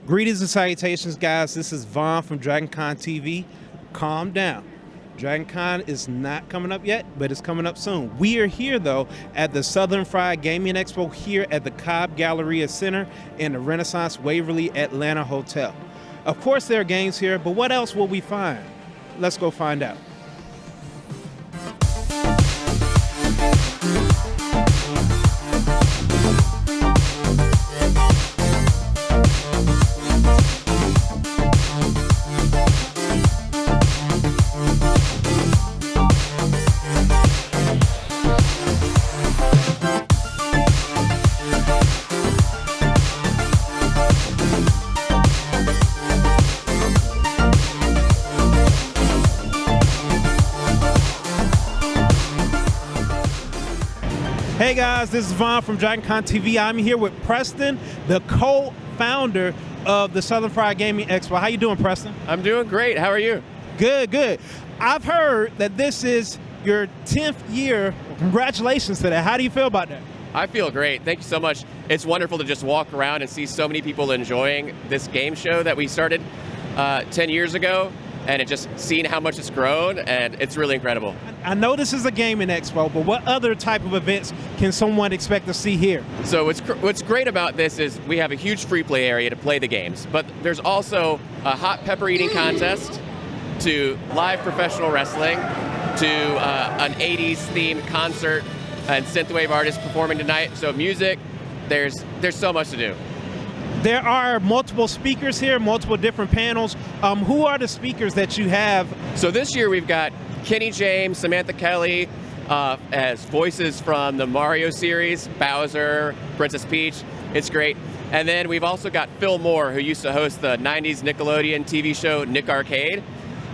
Greetings and salutations, guys. This is Vaughn from DragonConTV. Calm down. DragonCon is not coming up yet, but it's coming up soon. We are here, though, at the Southern-Fried Gaming Expo here at the Cobb Galleria Center in the Renaissance Waverly Atlanta Hotel. Of course, there are games here, but what else will we find? Let's go find out. Hey guys, this is Vaughn from DragonConTV. I'm here with Preston, the co-founder of the Southern-Fried Gaming Expo. How you doing, Preston? I'm doing great. How are you? Good, good. I've heard that this is your 10th year. Congratulations to that. How do you feel about that? I feel great. Thank you so much. It's wonderful to just walk around and see so many people enjoying this game show that we started 10 years ago. And it just seeing how much it's grown, and it's really incredible. I know this is a gaming expo, but what other type of events can someone expect to see here? So what's great about this is we have a huge free play area to play the games, but there's also a hot pepper eating contest, to live professional wrestling, to an 80s themed concert and synthwave artists performing tonight. So music, there's so much to do. There are multiple speakers here, multiple different panels. Who are the speakers that you have? So this year we've got Kenny James, Samantha Kelly as voices from the Mario series, Bowser, Princess Peach. It's great. And then we've also got Phil Moore, who used to host the 90s Nickelodeon TV show Nick Arcade.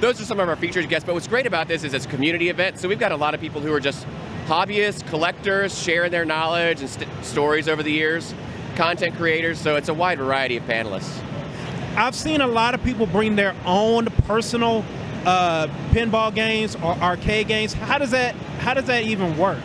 Those are some of our featured guests, but what's great about this is it's a community event, so we've got a lot of people who are just hobbyists, collectors, sharing their knowledge and stories over the years. Content creators, so it's a wide variety of panelists. I've seen a lot of people bring their own personal pinball games or arcade games. How does that even work?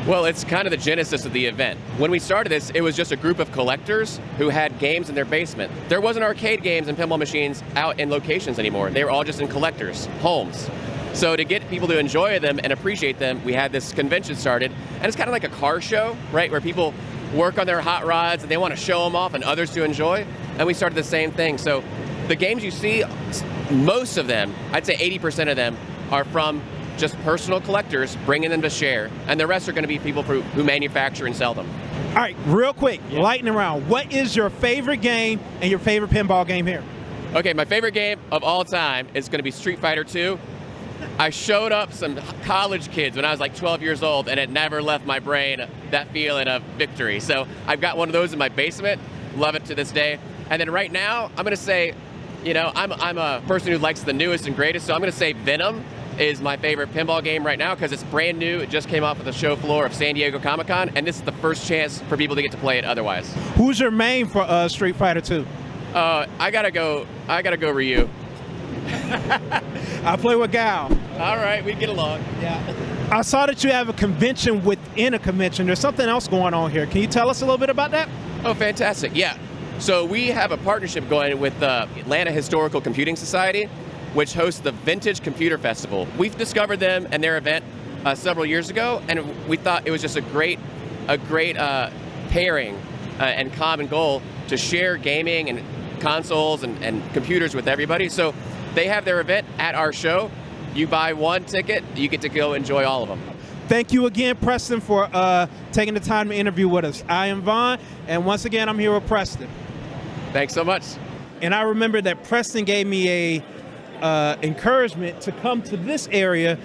Well, it's kind of the genesis of the event. When we started this, it was just a group of collectors who had games in their basement. There wasn't arcade games and pinball machines out in locations anymore. They were all just in collectors' homes. So to get people to enjoy them and appreciate them, we had this convention started, and it's kind of like a car show, right, where people work on their hot rods and they want to show them off and others to enjoy, and we started the same thing. So the games you see, most of them, I'd say 80% of them, are from just personal collectors bringing them to share, and the rest are going to be people who manufacture and sell them. All right, real quick, lightning round. What is your favorite game and your favorite pinball game here? Okay, my favorite game of all time is going to be Street Fighter 2. I showed up some college kids when I was like 12 years old, and it never left my brain that feeling of victory. So I've got one of those in my basement, love it to this day. And then right now, I'm gonna say, you know, I'm a person who likes the newest and greatest, so I'm gonna say Venom is my favorite pinball game right now because it's brand new. It just came off of the show floor of San Diego Comic-Con, and this is the first chance for people to get to play it otherwise. Who's your main for Street Fighter 2? I gotta go Ryu. I play with Gal. All right, we get along. Yeah. I saw that you have a convention within a convention. There's something else going on here. Can you tell us a little bit about that? Oh, fantastic. Yeah. So we have a partnership going with the Atlanta Historical Computing Society, which hosts the Vintage Computer Festival. We've discovered them and their event several years ago, and we thought it was just a great pairing and common goal to share gaming and consoles and computers with everybody. So they have their event at our show. You buy one ticket, you get to go enjoy all of them. Thank you again, Preston, for taking the time to interview with us. I am Vaughn, and once again, I'm here with Preston. Thanks so much. And I remember that Preston gave me a encouragement to come to this area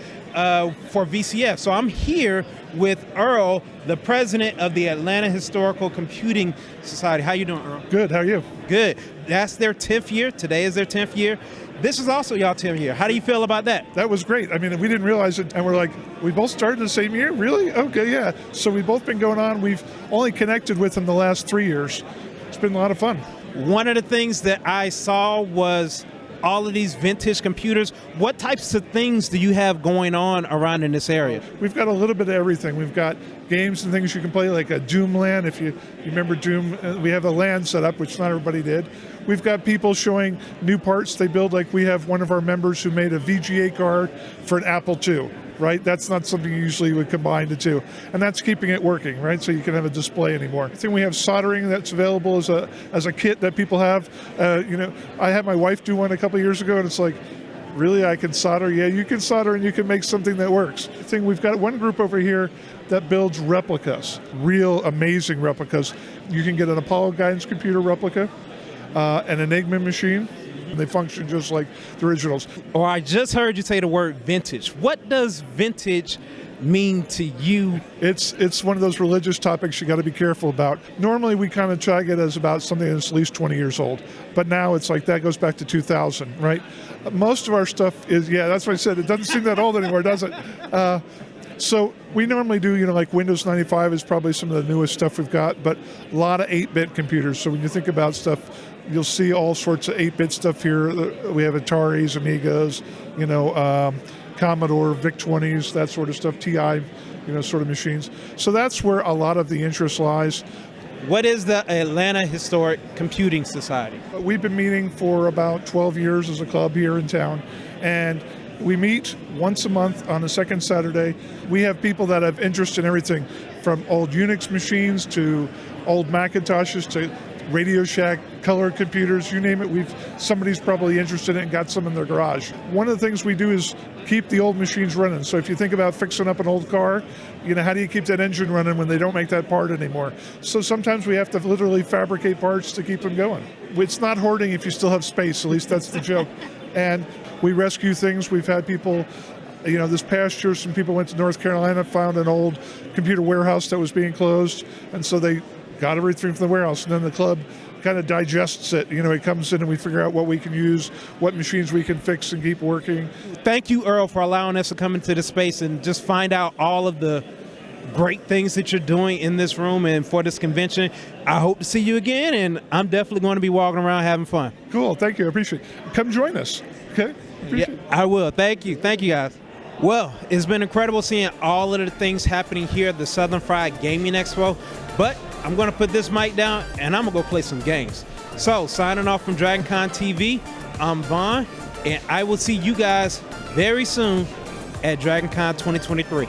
for VCF. So I'm here with Earl, the president of the Atlanta Historical Computing Society. How you doing, Earl? Good, how are you? Good. That's their 10th year. Today is their 10th year. This is also y'all 10th year. How do you feel about that? That was great. I mean, we didn't realize it, and we're like, we both started the same year? Really? Okay, yeah. So we've both been going on. We've only connected with them the last 3 years. It's been a lot of fun. One of the things that I saw was all of these vintage computers. What types of things do you have going on around in this area? We've got a little bit of everything. We've got games and things you can play, like a Doom LAN. If you remember Doom, we have a LAN set up, which not everybody did. We've got people showing new parts they build, like we have one of our members who made a VGA card for an Apple II. Right, that's not something you usually would combine the two, and that's keeping it working. Right, so you can have a display anymore. I think we have soldering that's available as a kit that people have. I had my wife do one a couple of years ago, and it's like, really, I can solder? Yeah, you can solder, and you can make something that works. I think we've got one group over here that builds replicas, real amazing replicas. You can get an Apollo guidance computer replica, an Enigma machine. They function just like the originals. Oh, I just heard you say the word vintage. What does vintage mean to you? It's one of those religious topics you got to be careful about. Normally we kind of tag it as about something that's at least 20 years old, but now it's like that goes back to 2000, right? Most of our stuff is, yeah, that's what I said. It doesn't seem that old anymore, does it? So we normally do, like Windows 95 is probably some of the newest stuff we've got, but a lot of 8-bit computers. So when you think about stuff, you'll see all sorts of 8-bit stuff here. We have Ataris, Amigas, Commodore, VIC-20s, that sort of stuff, TI, sort of machines. So that's where a lot of the interest lies. What is the Atlanta Historic Computing Society? We've been meeting for about 12 years as a club here in town, and we meet once a month on the second Saturday. We have people that have interest in everything from old Unix machines to old Macintoshes to Radio Shack, color computers, you name it. Somebody's probably interested in it and got some in their garage. One of the things we do is keep the old machines running. So if you think about fixing up an old car, how do you keep that engine running when they don't make that part anymore? So sometimes we have to literally fabricate parts to keep them going. It's not hoarding if you still have space, at least that's the joke. And we rescue things. We've had people, this past year, some people went to North Carolina, found an old computer warehouse that was being closed, and so they got everything from the warehouse, and then the club kind of digests it. It comes in and we figure out what we can use, what machines we can fix and keep working. Thank you, Earl, for allowing us to come into this space and just find out all of the great things that you're doing in this room and for this convention. I hope to see you again, and I'm definitely going to be walking around having fun. Cool, thank you, I appreciate it. Come join us, okay? Yeah, I will. Thank you, guys. Well, it's been incredible seeing all of the things happening here at the Southern-Fried Gaming Expo, but I'm going to put this mic down and I'm going to go play some games. So, signing off from DragonConTV, I'm Vaughn, and I will see you guys very soon at DragonCon 2023.